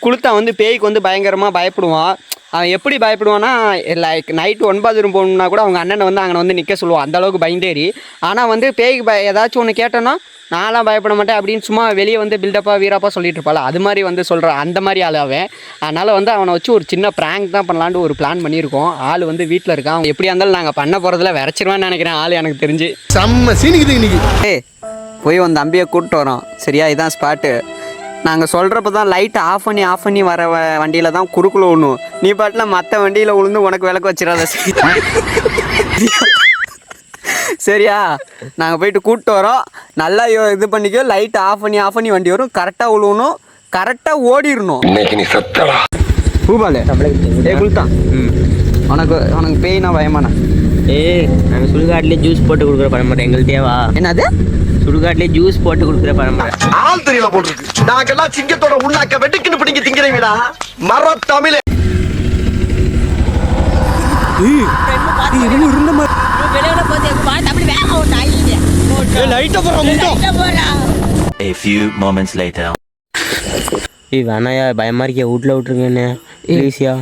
குளுத்தான் வந்து பேய்க்கு வந்து பயங்கரமாக பயப்படுவான். அவன் எப்படி பயப்படுவான்னா, லைக் நைட்டு 9 ரூம் போகணுன்னா கூட அவங்க அண்ணனை வந்து அங்கே வந்து நிற்க சொல்லுவான், அந்தளவுக்கு பயந்தேறி. ஆனால் வந்து பேய்க்கு ஏதாச்சும் ஒன்று கேட்டோன்னா நான்லாம் பயப்பட மாட்டேன் அப்படின்னு சும்மா வெளியே வந்து பில்டப்பாக வீராப்பாக சொல்லிட்டு இருப்பாள். அது மாதிரி வந்து சொல்கிறான், அந்த மாதிரி ஆள் அவன். அதனால் வந்து அவனை வச்சு ஒரு சின்ன ப்ராங்க் தான் பண்ணலான்ட்டு ஒரு பிளான் பண்ணியிருக்கோம். ஆள் வந்து வீட்டில் இருக்கான். அவன் எப்படியா இருந்தாலும் நாங்கள் பண்ண போகிறதுல விரைச்சிருவான்னு நினைக்கிறேன். ஆள் எனக்கு தெரிஞ்சு செம்ம சீனிக்குது இன்னைக்கு. போய் வந்து தம்பியை கூப்பிட்டு வரோம். சரியா, இதான் ஸ்பாட்டு. நாங்கள் சொல்கிறப்ப தான் லைட் ஆஃப் பண்ணி வர வண்டியில் தான் குறுக்குள்ள விடணும். நீ பாட்டில் மற்ற வண்டியில் விழுந்து உனக்கு விளக்கு வச்சிடாத. சரியா, நாங்கள் போயிட்டு கூப்பிட்டு வரோம். நல்லா இது பண்ணிக்கோ. லைட் ஆஃப் பண்ணி வண்டி வரும். கரெக்டாக விழுவணும், கரெக்டாக ஓடிடணும். பூபாலு குளுத்தான். உனக்கு பேய்னா பயமாண்ணா? நாங்கள் சுடுகாட்டிலே ஜூஸ் போட்டு கொடுக்குற பரம்பரை எங்கள்கிட்டேவா? என்னது சுடுகாட்டிலே ஜூஸ் போட்டு கொடுக்குற பரம்பரை? ஆள் தெரியல போட்டுருக்கு. நாங்கெல்லாம் சிங்கத்தோட உண்ணாக்க வெட்டுக்குன்னு பிடிங்க திங்கிறீங்கடா மர தமிழே. A few moments later. வேணாயா, பயமா இருக்கியா? வீட்டுல விட்டுருங்க ப்ளீஸ்யா.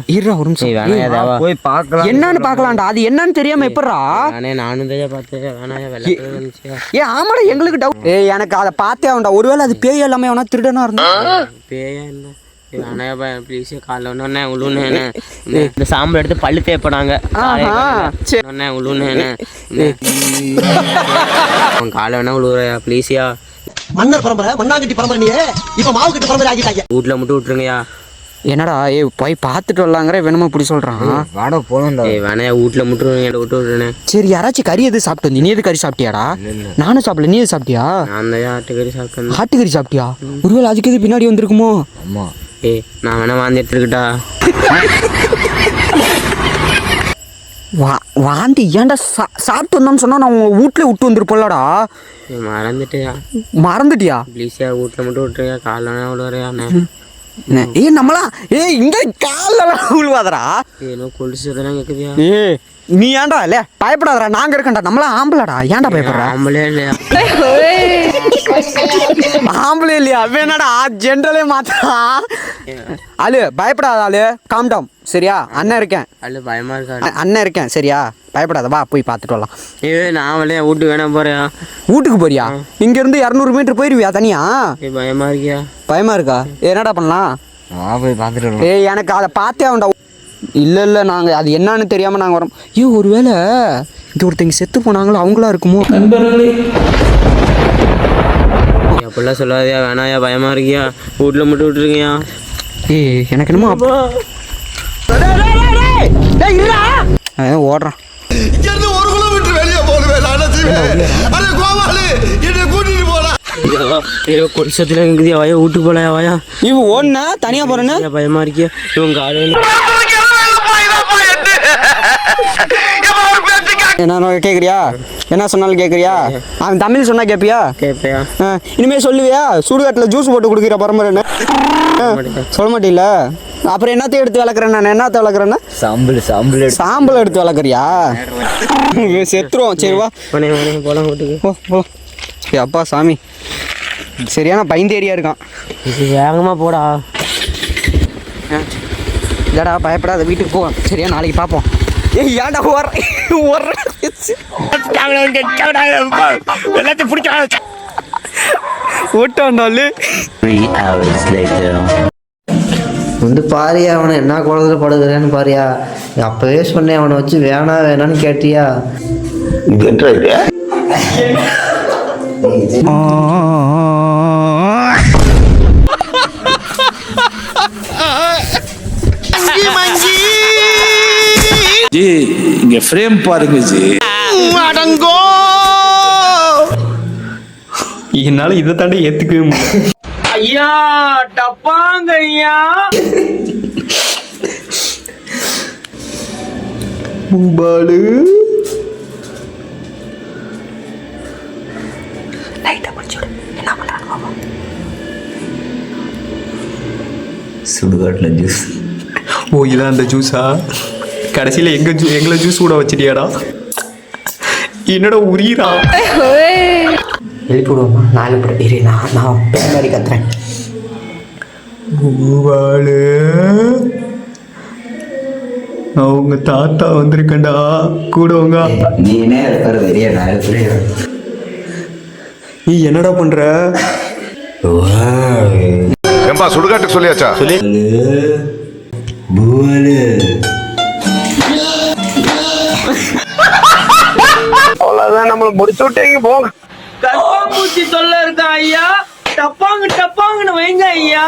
போய் பார்க்கலாம். என்னன்னு பார்க்கலாம்டா. அது என்னன்னு தெரியாம எப்படா? நானும் தான் பார்த்தேன். வேணாயா, வெள்ளை ஆமாடா, எங்களுக்கு டவுட். எனக்கு அதை பார்த்தே ஆகும்டா. ஒருவேளை அது பேய் எல்லாமே வேணா திருடனா இருந்தா? பேயா என்ன? வேணாயா ப்ளீஸ். காலைல ஒன்னே உழுன்னு இந்த சாம்பல் எடுத்து பல்லு தேய்ப்படாங்க. உழுன்னு காலை வேணா உழுவுறையா ப்ளீஸ்யா. மன்னர் பரம்பரை, மண்ணாங்கட்டி பரம்பரை. நீ இப்ப மாவு கட்டு பரம்பரை ஆகிட்டாங்க. வீட்டுல மட்டும் விட்டுருங்கயா. என்னடா போய் பார்த்துட்டு வரலாங்கிற வேணுமா இப்படி சொல்றான்? வாடா போதும்டா. வேணா வீட்டுல மட்டும் விட்டு விட்டுறேன். சரி, யாராச்சும் கறி எது சாப்பிட்டு வந்து? நீ எது கறி சாப்பிட்டியாடா? நானும் சாப்பிடல. நீ எது சாப்பிட்டியா? நான் தான் ஆட்டுக்கறி சாப்பிட்டேன். ஆட்டுக்கறி சாப்பிட்டியா? ஒருவேளை அதுக்கு எது பின்னாடி வந்திருக்குமோ? ஆமா. நான் வேணா வாந்தி எடுத்துக்கிட்டா? வாந்தி ஏன்டா? சாப்பிட்டு வந்தோன்னு சொன்னா நான் உங்க வீட்டுல விட்டு வந்துருப்போம்லடா. மறந்துட்டியா? ப்ளீஸ்யா, வீட்டுல மட்டும் விட்டுறியா. காலைல வேணா விடுவாரியா? நம்மளா இங்க காலெல்லாம் விழுவாதரா. கொலுசுதான் கேக்குதியா? நீ ஏன்டா இல்ல பயப்படாதடா, நாங்க இருக்கேன்டா. நம்மளா ஆம்பளடா, ஏன்டா பயப்படுற? ஆம்பளே இல்லையா? ஆம்பளே இல்லையா? வேணாடா, ஜென்ரலே மாத்தா. ஆளு பயப்படாத. ஆளு காம் டவுன். சரியா, அண்ணன் இருக்கேன். பயமா இருக்கா? அண்ணன் இருக்கேன். சரியா, பயப்படாத. வா போய் பார்த்துட்டு வரலாம். நான் வளையா வீட்டுக்கு வேணா போறியா? வீட்டுக்கு போறியா? இங்க இருந்து 200 மீட்டர் போயிருவியா தனியா? பயமா இருக்கியா? பயமா இருக்கா? என்னடா பண்ணலாம்? போய் பார்த்துட்டு. எனக்கு அதை பார்த்தே ஆகும்டா. இல்ல நாங்க அது என்னன்னு தெரியாம நாங்க வரோம். ஒருவேளை இங்க ஒருத்தங்க செத்து போனாங்களோ அவங்களா இருக்குமோ? அப்படிலாம் சொல்லாதியா. வேணாயா, பயமா இருக்கியா? வீட்டுல மட்டும் விட்டுருக்கியா? எனக்கு என்னமோ ஓடுறான். ஒரு கிலோமீட்டர் வெளியே கொடிசத்துல இருக்குதியா? வாயா வீட்டுக்கு போலையா? வாயா இவன் ஓடுனா தனியா போறேன்னு பயமா இருக்கியா? இவங்க காலையில என்ன கேக்குறியா? என்ன சொன்னாலும் கேக்குறியா? அவன் தமிழ் சொன்னா கேப்பியா? கேப்பியா? இனிமே சொல்லுவியா? சுடுகாட்டுல ஜூஸ் போட்டு குடிக்கிற பரம்பரைன்னு சொல்ல மாட்டீல? அப்புறம் என்னத்தையும் எடுத்து வளர்க்குறேன்? நான் என்னத்த வளர்க்குறேன்னா சாம்பல் எடுத்து வளர்க்குறியா? செத்துருவோம். சரிவா போலாம் வீட்டுக்கு. போ. அப்பா சாமி, சரியான பயந்தேரியா இருக்கான். வேகமா போடா. இல்லடா பயப்படாத, வீட்டுக்கு போ. சரியா, நாளைக்கு பார்ப்போம். ஏன்டா எல்லாத்தையும் பிடிச்ச ஓட்டாண்டாலு வந்து பாரியா, அவனை என்ன குளத்துல படுகிறேன்னு பாரியா. அப்பவே சொன்னேன், அவனை வச்சு வேணான்னு கேட்டியா? இங்க ஃப்ரேம் பாருங்க ஜி. அடங்கோ, என்னால இதை தாண்டி ஏத்துக்கவே முடியல. ஐயா டப்பாங்க ஐயா. பூபாலு சுடுகாட்டுல ஜூஸ். இதான் அந்த ஜூஸா? கடைசியில் எங்களை ஜூஸ் கூட வச்சிட்டியாடா? என்னோட உயிரா? எழுப்பிடுவோமா? 4 படம் இரு, நான் பேர் மாதிரி கத்துறேன். பூவாளு அவங்க தாத்தா வந்திருக்கண்டா கூட உங்க நீனே இருக்கிற வெறிய நான் இருக்கிறேன். நீ என்னடா பண்ற? ஏம்பா சுடுகாட்டுக்கு சொல்லியாச்சா? பூவாளு அவ்வளவுதான் நம்மள முடிச்சு விட்டீங்க போங்க. கர்ப்பாம்பூச்சி தொல்லை இருக்கா ஐயா? டப்பாங்குன்னு வைங்க ஐயா.